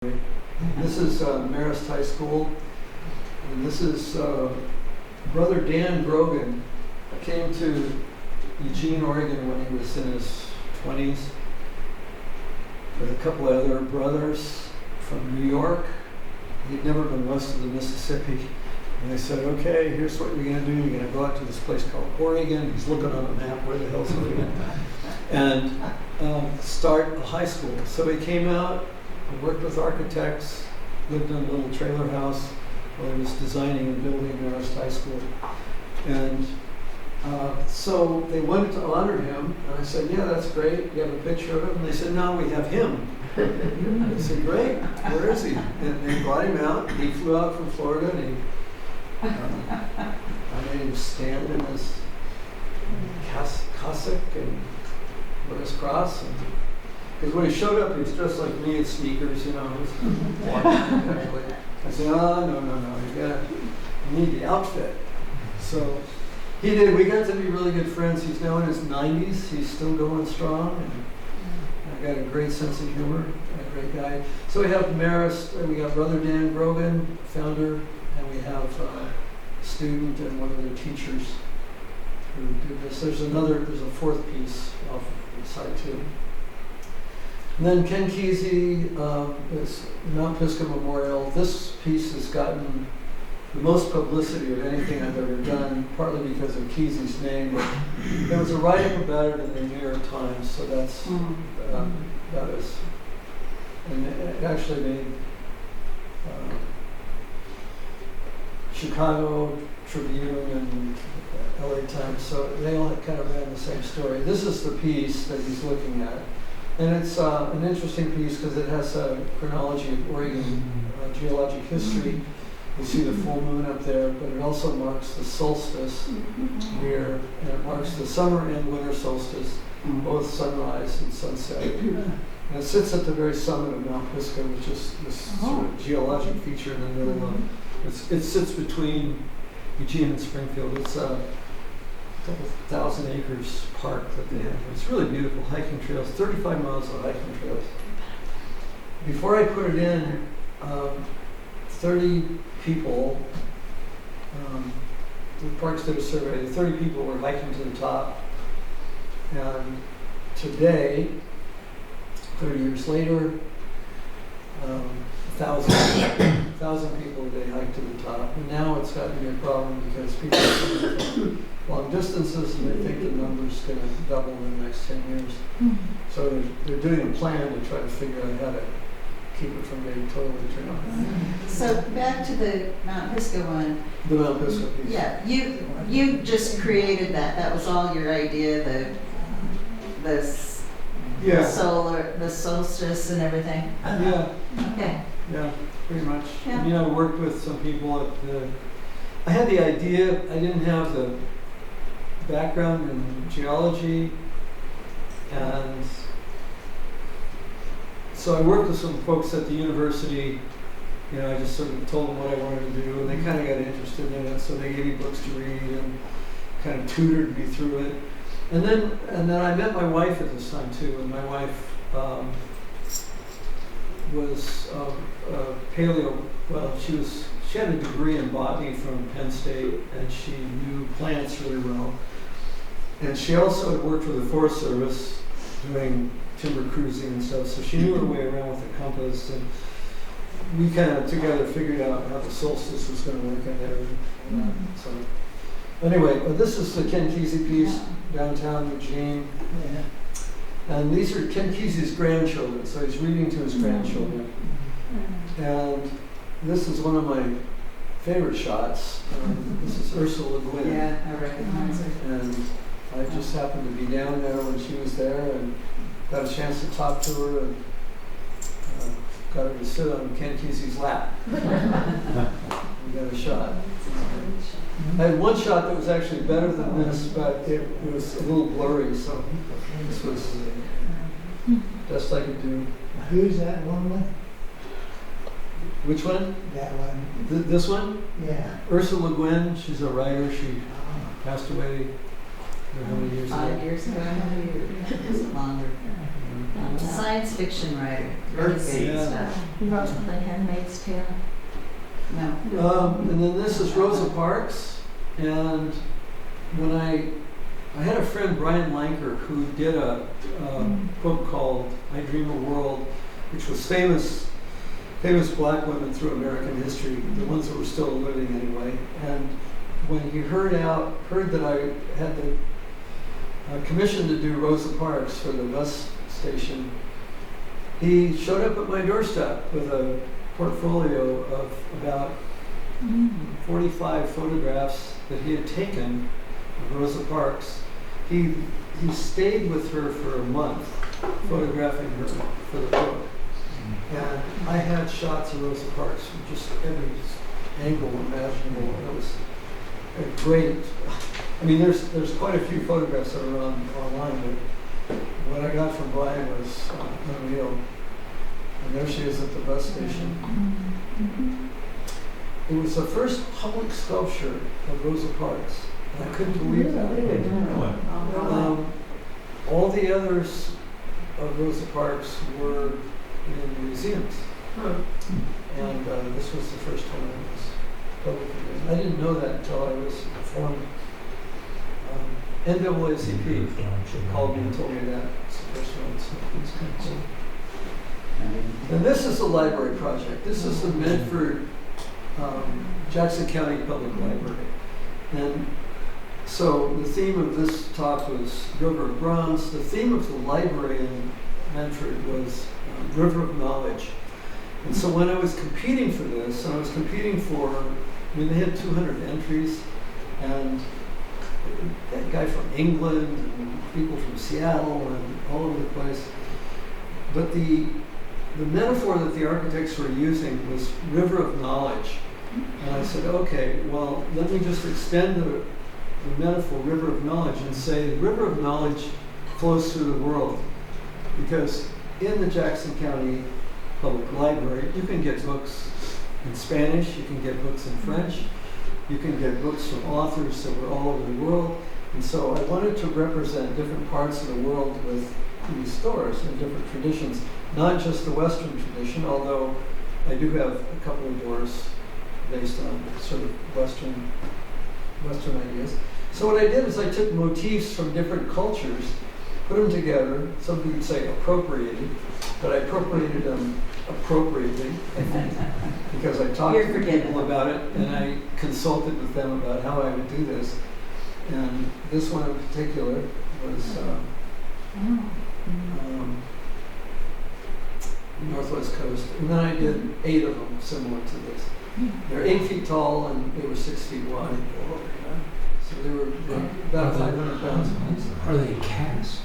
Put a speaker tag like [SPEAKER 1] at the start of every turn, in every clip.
[SPEAKER 1] This is Marist High School, and this is Brother Dan Grogan. Came to Eugene, Oregon when he was in his 20s with a couple of other brothers from New York. He'd never been west of the Mississippi. And they said, okay, here's what you're going to do. You're going to go out to this place called Oregon. He's looking on the map, where the hell's Oregon? And start a high school. So he came out and worked with architects, lived in a little trailer house while he was designing and building Marist High School. And so they wanted to honor him. And I said, yeah, that's great. You have a picture of him? And they said, no, we have him. I said, great. Where is he? And they brought him out. He flew out from Florida, and I made him stand in his cassock and with his cross. Because when he showed up, he was dressed like me in sneakers, you know. I said, oh, no, you need the outfit. So he did. We got to be really good friends. He's now in his 90s. He's still going strong. And I got a great sense of humor. A great guy. So we have Marist. We got Brother Dan Grogan, founder, and we have a student and one of their teachers who did this. There's a fourth piece off the side too. And then Ken Kesey is Mount Pisgah Memorial. This piece has gotten the most publicity of anything I've ever done, partly because of Kesey's name. But there was a write-up about it in the New York Times, so that's that is, and it actually made Chicago Tribune and LA Times, so they all kind of ran the same story. This is the piece that he's looking at. And it's an interesting piece because it has a chronology of Oregon geologic history. You see the full moon up there, but it also marks the solstice here, and it marks the summer and winter solstice, both sunrise and sunset. And it sits at the very summit of Mount Pisgah, which is this sort of geologic feature in the middle of it sits between Eugene and Springfield. It's a couple thousand acres park that they have. It's really beautiful hiking trails, 35 miles of hiking trails. Before I put it in, 30 people, the parks did a survey, 30 people were hiking to the top. And today, 30 years later, 1,000 people a day hike to the top. And now it's gotten to be a problem because people are coming from long distances, and they think the number's going to double in the next 10 years. So they're doing a plan to try to figure out how to keep it from being totally turned off.
[SPEAKER 2] So back to the Mount Pisgah one.
[SPEAKER 1] The Mount Pisgah piece.
[SPEAKER 2] Yeah, you just created that. That was all your idea. The solar, the solstice, and everything.
[SPEAKER 1] Yeah.
[SPEAKER 2] Okay.
[SPEAKER 1] Yeah, pretty much.
[SPEAKER 2] Yeah.
[SPEAKER 1] You know, I worked with some people at the. I had the idea. I didn't have the background in geology, and so I worked with some folks at the university. You know, I just sort of told them what I wanted to do, and they kind of got interested in it. So they gave me books to read and kind of tutored me through it. And then I met my wife at this time too, and my wife was paleo. Well, she had a degree in botany from Penn State, and she knew plants really well. And she also had worked for the Forest Service doing timber cruising and stuff, so she knew her way around with a compass. And we kind of together figured out how the solstice was going to work in there. So anyway, this is the Ken Kesey piece, downtown Eugene. And these are Ken Kesey's grandchildren, so he's reading to his grandchildren. And this is one of my favorite shots. This is Ursula Le Guin.
[SPEAKER 2] Yeah, I recognize her.
[SPEAKER 1] And I just happened to be down there when she was there and got a chance to talk to her and got her to sit on Ken Kesey's lap. We got a shot. I had one shot that was actually better than this, but it was a little blurry, so this was best I could do.
[SPEAKER 3] Who's that woman?
[SPEAKER 1] Which one?
[SPEAKER 3] That one.
[SPEAKER 1] This one?
[SPEAKER 3] Yeah.
[SPEAKER 1] Ursula Le Guin. She's a writer. She passed away how many years ago?
[SPEAKER 2] 5 years ago. Is it longer? Science fiction writer. Really great
[SPEAKER 1] Yeah.
[SPEAKER 2] stuff.
[SPEAKER 3] He wrote The Handmaid's Tale.
[SPEAKER 2] No.
[SPEAKER 1] And then this is Rosa Parks, and when I had a friend, Brian Lanker, who did a book called I Dream a World, which was famous black women through American history, the ones that were still living anyway. And when he heard that I had the commission to do Rosa Parks for the bus station, he showed up at my doorstep with a portfolio of about 45 photographs that he had taken of Rosa Parks. He stayed with her for a month, photographing her for the book. And I had shots of Rosa Parks from just every angle imaginable. And it was a great. I mean, there's quite a few photographs that are online, but what I got from Brian was unreal. And there she is at the bus station. It was the first public sculpture of Rosa Parks. And I couldn't believe that. All the others of Rosa Parks were in museums. And this was the first one that was publicly used. I didn't know that until I was informed. NAACP called me and told me that. It's the first one, so it's kind of cool. And this is a library project. This is the Medford Jackson County Public Library. And so the theme of this talk was River of Bronze. The theme of the library in Medford was River of Knowledge. And so when I was competing for this, and I was competing they had 200 entries, and that guy from England, and people from Seattle, and all over the place. But the metaphor that the architects were using was River of Knowledge. And I said, okay, well, let me just extend the metaphor, River of Knowledge, and say the River of Knowledge flows through the world. Because in the Jackson County Public Library, you can get books in Spanish, you can get books in French, you can get books from authors that were all over the world. And so I wanted to represent different parts of the world with these stores and different traditions, not just the Western tradition, although I do have a couple of doors based on sort of Western ideas. So what I did is I took motifs from different cultures, put them together. Some people would say appropriated, but I appropriated them appropriately, I think, because I talked to the people about it and I consulted with them about how I would do this. And this one in particular was Northwest Coast. And then I did 8 of them similar to this. They're 8 feet tall and they were 6 feet wide. So they were about 500 pounds apiece.
[SPEAKER 4] Are they cast?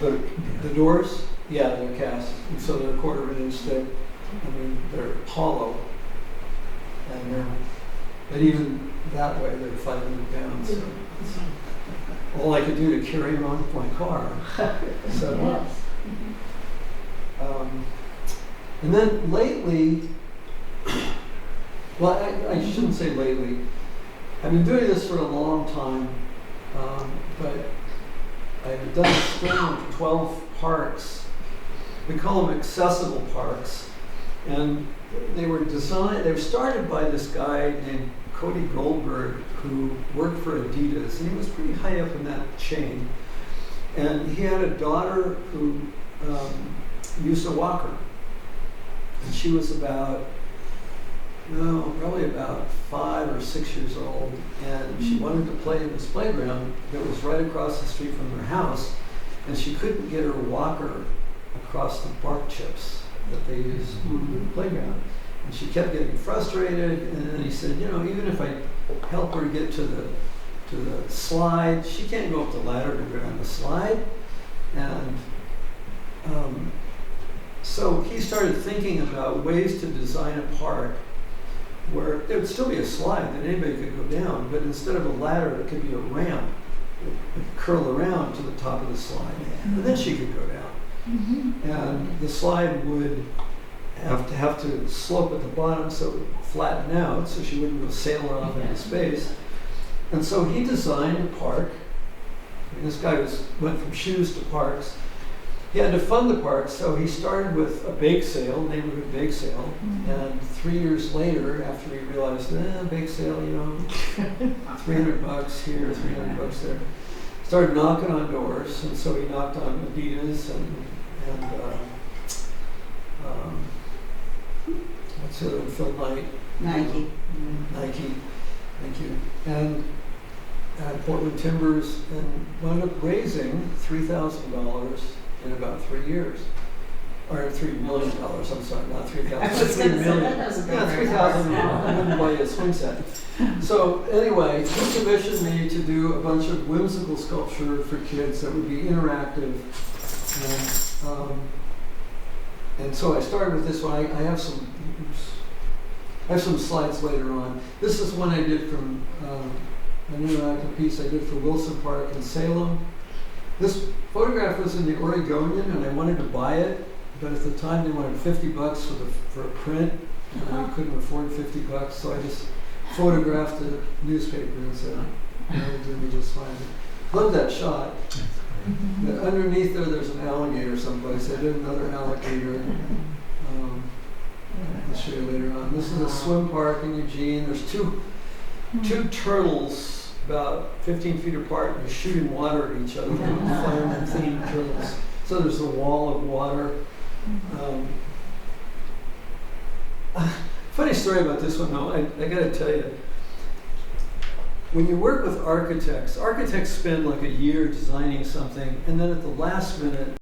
[SPEAKER 1] The doors, yeah, they're cast. And so they're a quarter of an inch thick. I mean, they're hollow. And but even that way, they're 500 pounds. So all I could do to carry them on with my car. So, and then lately, well, I shouldn't say lately. I've been doing this for a long time, but I've done a string of 12 parks. We call them accessible parks, and they were started by this guy named Cody Goldberg, who worked for Adidas, and he was pretty high up in that chain. And he had a daughter who used a walker, and she was probably about 5 or 6 years old, and she wanted to play in this playground that was right across the street from her house, and she couldn't get her walker across the bark chips that they use in the playground. And she kept getting frustrated, and then he said, even if I help her get to the slide, she can't go up the ladder to go down the slide. And so he started thinking about ways to design a park where there would still be a slide that anybody could go down, but instead of a ladder, it could be a ramp. It would curl around to the top of the slide, and then she could go down. And the slide would have to slope at the bottom so it would flatten out so she wouldn't go sailing off into space. And so he designed a park. This guy went from shoes to parks. he had to fund the park, so he started with a bake sale, neighborhood bake sale. And 3 years later, after he realized, bake sale, you know, $300 here, $300 there, started knocking on doors. And so he knocked on Adidas and what's the other one? Phil Knight.
[SPEAKER 2] Nike.
[SPEAKER 1] Nike, thank you. And Portland Timbers, and wound up raising $3,000 in about 3 years. Or $3 million, I'm sorry, not 3,000.
[SPEAKER 2] I was gonna say,
[SPEAKER 1] 3 million.
[SPEAKER 2] that doesn't go
[SPEAKER 1] Yeah,
[SPEAKER 2] very
[SPEAKER 1] 3,000,
[SPEAKER 2] far.
[SPEAKER 1] I wouldn't buy you a swing set. So anyway, he commissioned me to do a bunch of whimsical sculpture for kids that would be interactive. And so I started with this one. I have some slides later on. This is one I did from an interactive piece I did for Wilson Park in Salem. This photograph was in the Oregonian, and I wanted to buy it, but at the time they wanted $50 for a print, and I couldn't afford $50, so I just photographed the newspaper and said, "It'll do me just fine." Love that shot. But underneath there's an alligator someplace. I did another alligator. I'll show you later on. This is a swim park in Eugene. There's two turtles about 15 feet apart, and they're shooting water at each other. Fireman-themed turtles. So there's a wall of water. Funny story about this one, though. I got to tell you, when you work with architects spend like a year designing something, and then at the last minute,